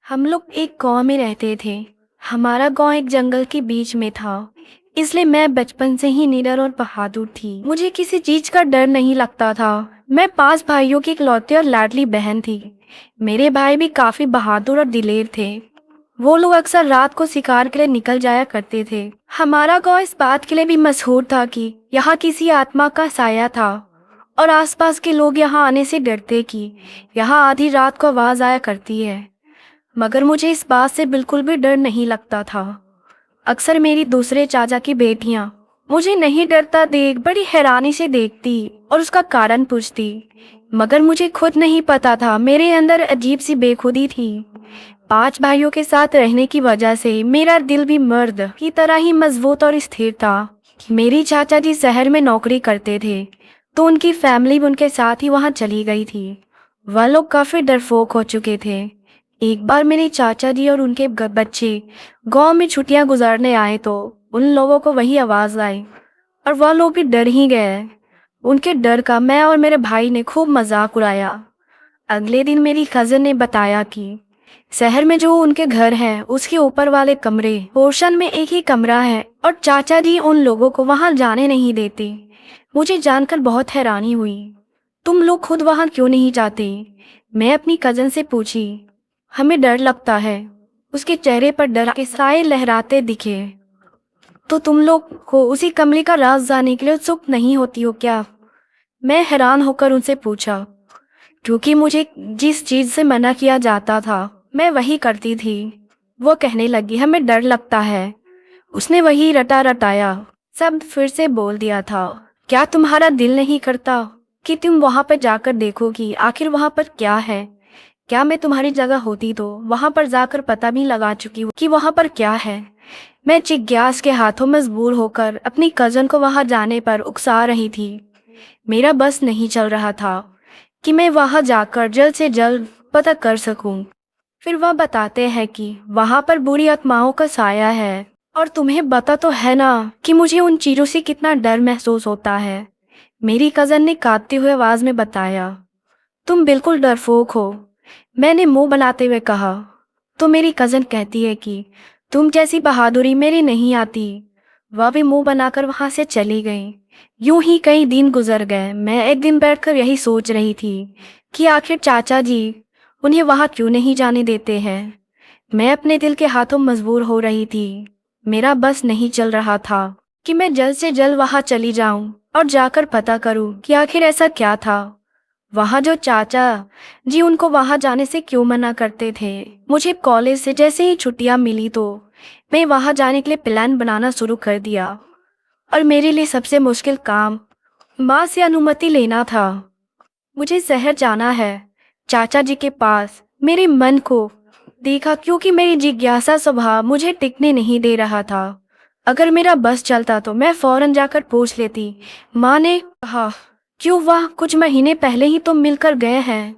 हम लोग एक गांव में रहते थे। हमारा गांव एक जंगल के बीच में था, इसलिए मैं बचपन से ही निडर और बहादुर थी। मुझे किसी चीज का डर नहीं लगता था। मैं 5 भाइयों की इकलौती और लाडली बहन थी। मेरे भाई भी काफी बहादुर और दिलेर थे। वो लोग अक्सर रात को शिकार के लिए निकल जाया करते थे। हमारा गांव इस बात के लिए भी मशहूर था कि यहाँ किसी आत्मा का साया था और आसपास के लोग यहाँ आने से डरते कि यहाँ आधी रात को आवाज आया करती है। मगर मुझे इस बात से बिल्कुल भी डर नहीं लगता था। अक्सर मेरी दूसरे चाचा की बेटियां मुझे नहीं डरता देख बड़ी हैरानी से देखती और उसका कारण पूछती, मगर मुझे खुद नहीं पता था। मेरे अंदर अजीब सी बेखुदी थी। 5 भाइयों के साथ रहने की वजह से मेरा दिल भी मर्द की तरह ही मजबूत और स्थिर था। मेरी चाचा जी शहर में नौकरी करते थे, तो उनकी फैमिली भी उनके साथ ही वहां चली गई थी। वह लोग काफी डरपोक हो चुके थे। एक बार मेरे चाचा जी और उनके बच्चे गांव में छुट्टियां गुजारने आए तो उन लोगों को वही आवाज आई और वह लोग भी डर ही गए। उनके डर का मैं और मेरे भाई ने खूब मजाक उड़ाया। अगले दिन मेरी कजन ने बताया कि शहर में जो उनके घर है उसके ऊपर वाले कमरे पोर्शन में एक ही कमरा है और चाचा जी उन लोगों को वहां जाने नहीं देते। मुझे जानकर बहुत हैरानी हुई। तुम लोग खुद वहां क्यों नहीं जाते? मैं अपनी कजन से पूछी। हमें डर लगता है। उसके चेहरे पर डर के साए लहराते दिखे। तो तुम लोग को उसी कमरे का राज जानने के लिए उत्सुक नहीं होती हो क्या? मैं हैरान होकर उनसे पूछा, क्योंकि मुझे जिस चीज से मना किया जाता था मैं वही करती थी। वो कहने लगी, हमें डर लगता है। उसने वही रटा रटाया सब फिर से बोल दिया था। क्या तुम्हारा दिल नहीं करता कि तुम वहां पर जाकर देखो कि आखिर वहां पर क्या है? क्या मैं तुम्हारी जगह होती तो वहां पर जाकर पता भी लगा चुकी हूँ कि वहां पर क्या है। मैं जिज्ञास के हाथों मजबूर होकर अपनी कजन को वहां जाने पर उकसा रही थी। मेरा बस नहीं चल रहा था कि मैं वहां जाकर जल्द से जल्द पता कर सकूं। फिर वह बताते हैं कि वहां पर बुरी आत्माओं का साया है और तुम्हें पता तो है ना कि मुझे उन चीजों से कितना डर महसूस होता है। मेरी कजन ने कांपती हुई आवाज में बताया, तुम बिल्कुल डरपोक हो। मैंने मुंह बनाते हुए कहा। तो मेरी कजन कहती है कि तुम जैसी बहादुरी मेरी नहीं आती। वह भी मुंह बनाकर वहां से चली गई। यूं ही कई दिन गुजर गए। मैं एक दिन बैठकर यही सोच रही थी कि आखिर चाचा जी उन्हें वहां क्यों नहीं जाने देते हैं। मैं अपने दिल के हाथों मजबूर हो रही थी। मेरा बस नहीं चल रहा था कि मैं जल्द से जल्द वहां चली जाऊं और जाकर पता करूं कि आखिर ऐसा क्या था। वहाँ जो चाचा जी उनको वहाँ जाने से क्यों मना करते थे। मुझे कॉलेज से जैसे ही छुट्टियाँ मिली तो मैं वहाँ जाने के लिए प्लान बनाना शुरू कर दिया और मेरे लिए सबसे मुश्किल काम माँ से अनुमति लेना था। मुझे शहर जाना है, चाचा जी के पास। मेरे मन को देखा क्योंकि मेरी जिज्ञासा स्वभाव मुझे टिकने नहीं दे रहा था। अगर मेरा बस चलता तो मैं फौरन जाकर पूछ लेती। माँ ने कहा, क्यों, वह कुछ महीने पहले ही तो मिलकर गए हैं।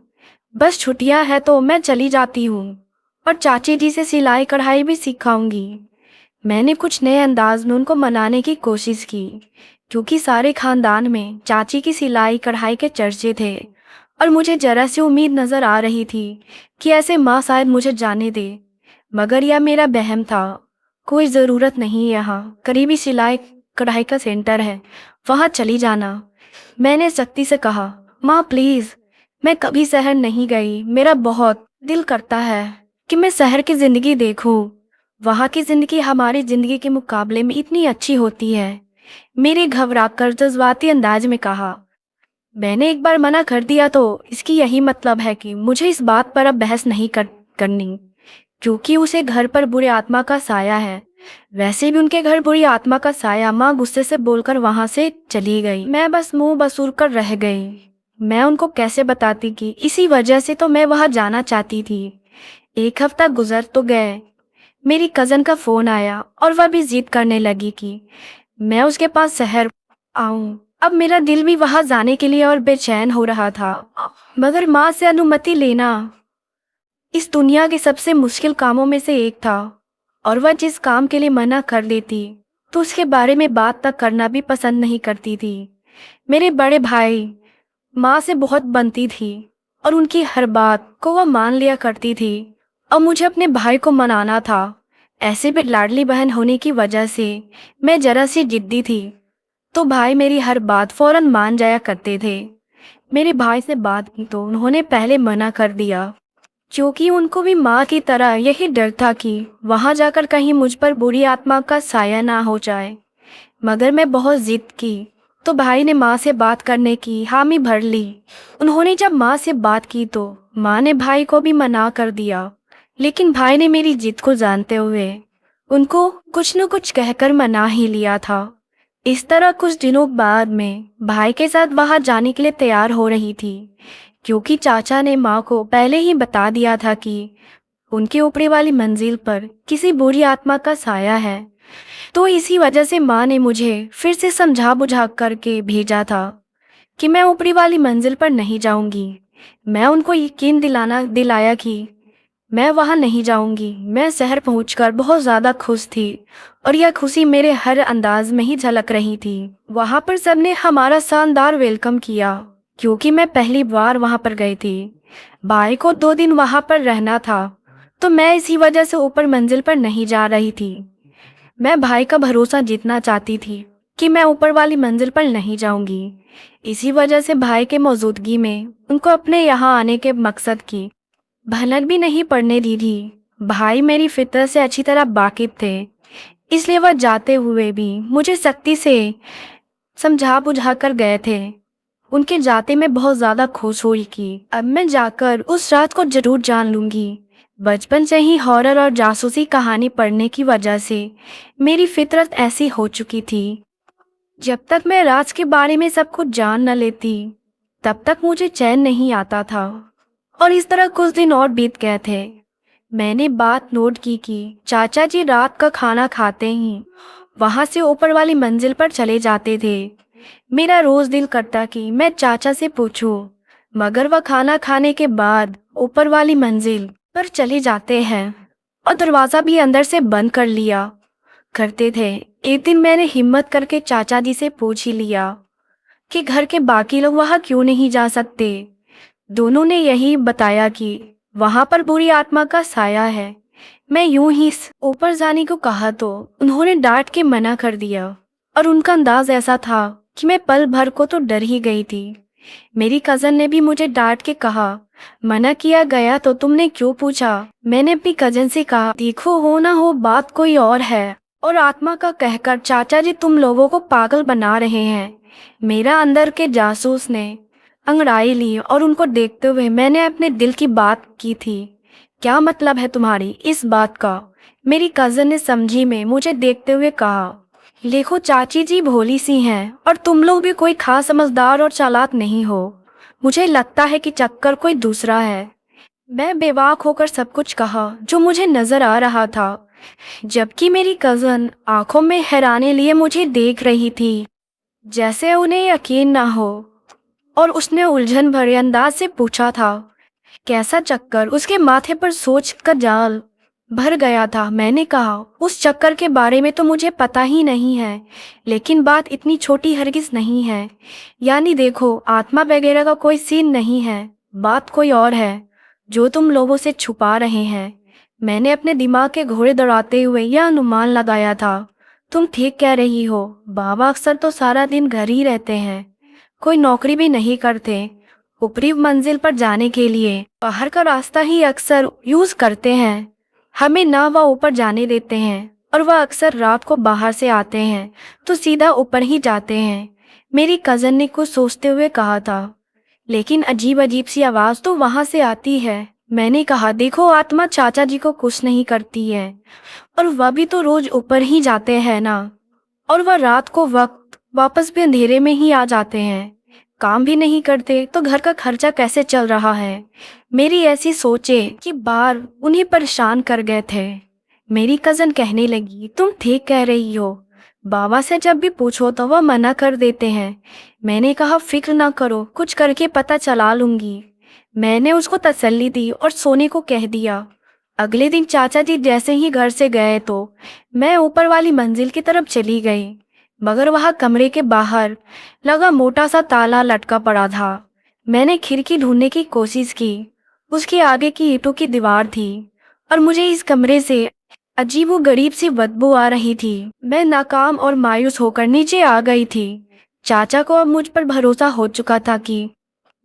बस छुट्टियां है तो मैं चली जाती हूँ और चाची जी से सिलाई कढ़ाई भी सिखाऊंगी। मैंने कुछ नए अंदाज में उनको मनाने की कोशिश की, क्योंकि सारे खानदान में चाची की सिलाई कढ़ाई के चर्चे थे और मुझे जरा सी उम्मीद नजर आ रही थी कि ऐसे माँ शायद मुझे जाने दे। मगर यह मेरा वहम था। कोई ज़रूरत नहीं, यहाँ करीबी सिलाई कढ़ाई का सेंटर है, वहाँ चली जाना। मैंने सख्ती से कहा, माँ प्लीज, मैं कभी शहर नहीं गई। मेरा बहुत दिल करता है कि मैं शहर की जिंदगी देखूं। वहाँ की जिंदगी हमारी जिंदगी के मुकाबले में इतनी अच्छी होती है। मेरे घबराकर जज्बाती अंदाज में कहा। मैंने एक बार मना कर दिया तो इसकी यही मतलब है कि मुझे इस बात पर अब बहस नहीं करनी, क्योंकि उसे घर पर बुरी आत्मा का साया है। वैसे भी उनके घर बुरी आत्मा का साया। माँ गुस्से से बोलकर वहां से चली गई। मैं बस मुंह बसूर कर रह गई। मैं उनको कैसे बताती कि इसी वजह से तो मैं वहां जाना चाहती थी। एक हफ्ता गुजर तो गए। मेरी कजन का फोन आया और वह भी जिद करने लगी कि मैं उसके पास शहर आऊं। अब मेरा दिल भी वहां जाने के लिए और बेचैन हो रहा था। मगर माँ से अनुमति लेना इस दुनिया के सबसे मुश्किल कामों में से एक था, और वह जिस काम के लिए मना कर देती तो उसके बारे में बात तक करना भी पसंद नहीं करती थी। मेरे बड़े भाई माँ से बहुत बनती थी और उनकी हर बात को वह मान लिया करती थी और मुझे अपने भाई को मनाना था। ऐसे भी लाडली बहन होने की वजह से मैं जरा सी जिद्दी थी, तो भाई मेरी हर बात फौरन मान जाया करते थे। मेरे भाई से बात की तो उन्होंने पहले मना कर दिया, क्योंकि उनको भी माँ की तरह यही डर था कि वहाँ जाकर कहीं मुझ पर बुरी आत्मा का साया ना हो जाए। मगर मैं बहुत जिद की, तो भाई ने माँ से बात करने की हामी भर ली। उन्होंने जब माँ से बात की तो माँ ने भाई को भी मना कर दिया, लेकिन भाई ने मेरी जिद को जानते हुए उनको कुछ न कुछ कहकर मना ही लिया था। इस तरह कुछ दिनों बाद मैं भाई के साथ बाहर जाने के लिए तैयार हो रही थी, क्योंकि चाचा ने माँ को पहले ही बता दिया था कि उनके ऊपरी वाली मंजिल पर किसी बुरी आत्मा का साया है। तो इसी वजह से माँ ने मुझे फिर से समझा बुझा करके भेजा था कि मैं ऊपरी वाली मंजिल पर नहीं जाऊंगी। मैं उनको यकीन दिलाया कि मैं वहां नहीं जाऊंगी। मैं शहर पहुंचकर बहुत ज़्यादा खुश थी, और यह खुशी मेरे हर अंदाज में ही झलक रही थी। वहां पर सबने हमारा शानदार वेलकम किया, क्योंकि मैं पहली बार वहां पर गई थी। भाई को 2 दिन वहां पर रहना था, तो मैं इसी वजह से ऊपर मंजिल पर नहीं जा रही थी। मैं भाई का भरोसा जीतना चाहती थी कि मैं ऊपर वाली मंजिल पर नहीं जाऊंगी। इसी वजह से भाई के मौजूदगी में उनको अपने यहाँ आने के मकसद की भनक भी नहीं पड़ने दी थी। भाई मेरी फितरत से अच्छी तरह वाकिफ थे, इसलिए वह जाते हुए भी मुझे सख्ती से समझा बुझा कर गए थे। उनके जाते मैं बहुत ज़्यादा खुश हुई कि अब मैं जाकर उस रात को जरूर जान लूंगी। बचपन से ही हॉरर और जासूसी कहानी पढ़ने की वजह से मेरी फितरत ऐसी हो चुकी थी। जब तक मैं राज के बारे में सब कुछ जान न लेती, तब तक मुझे चैन नहीं आता था। और इस तरह कुछ दिन और बीत गए थे। मैंने बात नोट की कि चाचा जी रात का खाना खाते ही वहां से ऊपर वाली मंजिल पर चले जाते थे। मेरा रोज दिल करता कि मैं चाचा से पूछूं, मगर वह खाना खाने के बाद ऊपर वाली मंजिल पर चले जाते हैं और दरवाज़ा भी अंदर से बंद कर लिया करते थे। एक दिन मैंने हिम्मत करके चाचा जी से पूछ ही लिया कि घर के बाकी लोग वहां क्यों नहीं जा सकते। दोनों ने यही बताया कि वहां पर बुरी आत्मा का साया है। मैं यूं ही ऊपर जाने को कहा तो उन्होंने डांट के मना कर दिया, और उनका अंदाज ऐसा था कि मैं पल भर को तो डर ही गई थी। मेरी कजन ने भी मुझे डांट के कहा, मना किया गया तो तुमने क्यों पूछा। मैंने अपनी कजन से कहा, देखो हो ना हो बात कोई और है, और आत्मा का कहकर चाचा जी तुम लोगों को पागल बना रहे हैं। मेरा अंदर के जासूस ने अंगड़ाई ली, और उनको देखते हुए मैंने अपने दिल की बात की थी। क्या मतलब है तुम्हारी इस बात का। मेरी कजन ने समझी में मुझे देखते हुए कहा, देखो चाची जी भोली सी हैं, और तुम लोग भी कोई खास समझदार और चालाक नहीं हो। मुझे लगता है कि चक्कर कोई दूसरा है। मैं बेबाक होकर सब कुछ कहा जो मुझे नजर आ रहा था, जबकि मेरी कजन आंखों में हैरानी लिए मुझे देख रही थी, जैसे उन्हें यकीन ना हो। और उसने उलझन भरे अंदाज से पूछा था, कैसा चक्कर। उसके माथे पर सोच का जाल भर गया था। मैंने कहा, उस चक्कर के बारे में तो मुझे पता ही नहीं है, लेकिन बात इतनी छोटी हरगिज नहीं है। यानी देखो, आत्मा वगैरह का कोई सीन नहीं है, बात कोई और है जो तुम लोगों से छुपा रहे हैं। मैंने अपने दिमाग के घोड़े दौड़ाते हुए यह अनुमान लगाया था। तुम ठीक कह रही हो, बाबा अक्सर तो सारा दिन घर ही रहते हैं, कोई नौकरी भी नहीं करते। ऊपरी मंजिल पर जाने के लिए बाहर का रास्ता ही अक्सर यूज करते हैं। हमें ना वह ऊपर जाने देते हैं, और वह अक्सर रात को बाहर से आते हैं तो सीधा ऊपर ही जाते हैं। मेरी कजन ने कुछ सोचते हुए कहा था, लेकिन अजीब अजीब सी आवाज तो वहां से आती है। मैंने कहा, देखो आत्मा चाचा जी को कुछ नहीं करती है, और वह भी तो रोज ऊपर ही जाते हैं ना, और वह रात को वक्त वापस भी अंधेरे में ही आ जाते हैं। काम भी नहीं करते तो घर का खर्चा कैसे चल रहा है। मेरी ऐसी सोचे कि बार उन्हें परेशान कर गए थे। मेरी कजन कहने लगी, तुम ठीक कह रही हो, बाबा से जब भी पूछो तो वह मना कर देते हैं। मैंने कहा, फिक्र ना करो, कुछ करके पता चला लूंगी। मैंने उसको तसल्ली दी और सोने को कह दिया। अगले दिन चाचा जी जैसे ही घर से गए तो मैं ऊपर वाली मंजिल की तरफ चली गई, मगर वहां कमरे के बाहर लगा मोटा सा ताला लटका पड़ा था। मैंने खिड़की ढूंढने की कोशिश की, उसके आगे की ईंटों की दीवार थी, और मुझे इस कमरे से अजीबो गरीब सी बदबू आ रही थी। मैं नाकाम और मायूस होकर नीचे आ गई थी। चाचा को अब मुझ पर भरोसा हो चुका था कि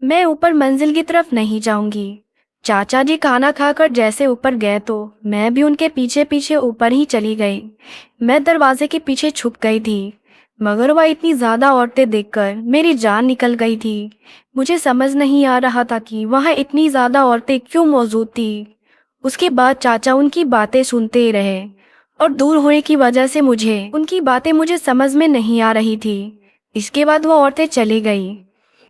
मैं ऊपर मंजिल की तरफ नहीं जाऊंगी। चाचा जी खाना खाकर जैसे ऊपर गए तो मैं भी उनके पीछे पीछे ऊपर ही चली गई। मैं दरवाजे के पीछे छुप गई थी, मगर वह इतनी ज्यादा औरतें देखकर मेरी जान निकल गई थी। मुझे समझ नहीं आ रहा था कि वहाँ इतनी ज्यादा औरतें क्यों मौजूद थी। उसके बाद चाचा उनकी बातें सुनते रहे और दूर होने की वजह से उनकी बातें मुझे समझ में नहीं आ रही थी। इसके बाद वो औरतें चली गई।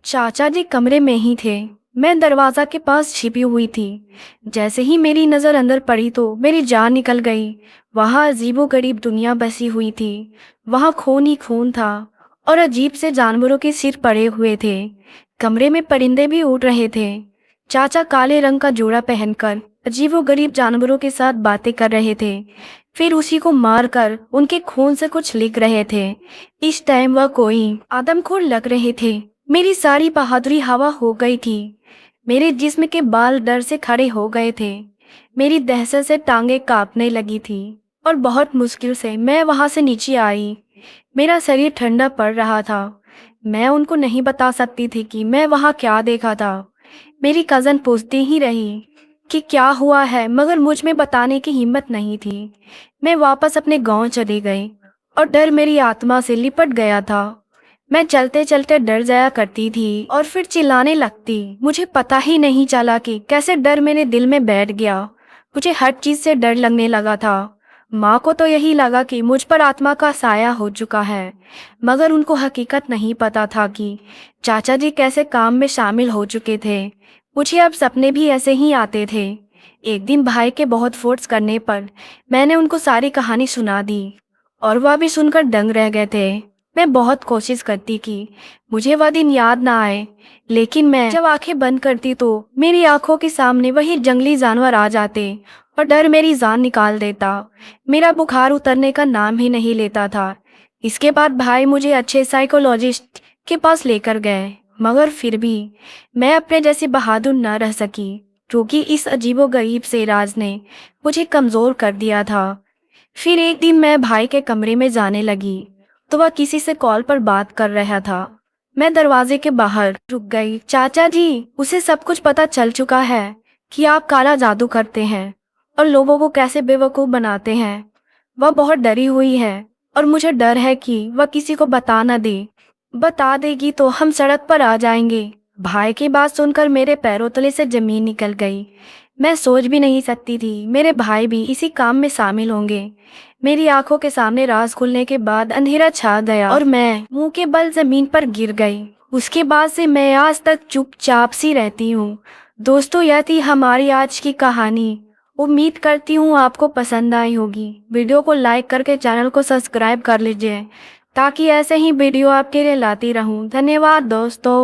चाचा जी कमरे में ही थे। मैं दरवाजा के पास छिपी हुई थी। जैसे ही मेरी नज़र अंदर पड़ी तो मेरी जान निकल गई। वहाँ अजीबोगरीब दुनिया बसी हुई थी। वहाँ खून ही खून था और अजीब से जानवरों के सिर पड़े हुए थे। कमरे में परिंदे भी उड़ रहे थे। चाचा काले रंग का जोड़ा पहनकर अजीबोगरीब जानवरों के साथ बातें कर रहे थे, फिर उसी को मारकर उनके खून से कुछ लिख रहे थे। इस टाइम वह कोई आदमखोर लग रहे थे। मेरी सारी बहादुरी हवा हो गई थी। मेरे जिस्म के बाल डर से खड़े हो गए थे। मेरी दहशत से टांगे कांपने लगी थी और बहुत मुश्किल से मैं वहां से नीचे आई। मेरा शरीर ठंडा पड़ रहा था। मैं उनको नहीं बता सकती थी कि मैं वहां क्या देखा था। मेरी कज़न पूछती ही रही कि क्या हुआ है, मगर मुझ में बताने की हिम्मत नहीं थी। मैं वापस अपने गांव चली गई और डर मेरी आत्मा से लिपट गया था। मैं चलते चलते डर जाया करती थी और फिर चिल्लाने लगती। मुझे पता ही नहीं चला कि कैसे डर मेरे दिल में बैठ गया। मुझे हर चीज से डर लगने लगा था। माँ को तो यही लगा कि मुझ पर आत्मा का साया हो चुका है, मगर उनको हकीकत नहीं पता था कि चाचा जी कैसे काम में शामिल हो चुके थे। मुझे अब सपने भी ऐसे ही आते थे। एक दिन भाई के बहुत फोर्स करने पर मैंने उनको सारी कहानी सुना दी और वह भी सुनकर दंग रह गए थे। मैं बहुत कोशिश करती कि मुझे वह दिन याद ना आए, लेकिन मैं जब आंखें बंद करती तो मेरी आंखों के सामने वही जंगली जानवर आ जाते और डर मेरी जान निकाल देता। मेरा बुखार उतरने का नाम ही नहीं लेता था। इसके बाद भाई मुझे अच्छे साइकोलॉजिस्ट के पास लेकर गए, मगर फिर भी मैं अपने जैसी बहादुर न रह सकी, क्योंकि इस अजीबोगरीब से राज ने मुझे कमज़ोर कर दिया था। फिर एक दिन मैं भाई के कमरे में जाने लगी तो वह किसी से कॉल पर बात कर रहा था। मैं दरवाजे के बाहर रुक गई। चाचा जी, उसे सब कुछ पता चल चुका है कि आप काला जादू करते हैं और लोगों को कैसे बेवकूफ़ बनाते हैं। वह बहुत डरी हुई है और मुझे डर है कि वह किसी को बता न दे। बता देगी तो हम सड़क पर आ जाएंगे। भाई की बात सुनकर मेरे पैरों तले से जमीन निकल गई। मैं सोच भी नहीं सकती थी मेरे भाई भी इसी काम में शामिल होंगे। मेरी आंखों के सामने राज खुलने के बाद अंधेरा छा गया और मैं मुंह के बल जमीन पर गिर गई। उसके बाद से मैं आज तक चुपचाप सी रहती हूँ। दोस्तों, यह थी हमारी आज की कहानी। उम्मीद करती हूँ आपको पसंद आई होगी। वीडियो को लाइक करके चैनल को सब्सक्राइब कर लीजिए ताकि ऐसे ही वीडियो आपके लिए लाती रहूँ। धन्यवाद दोस्तों।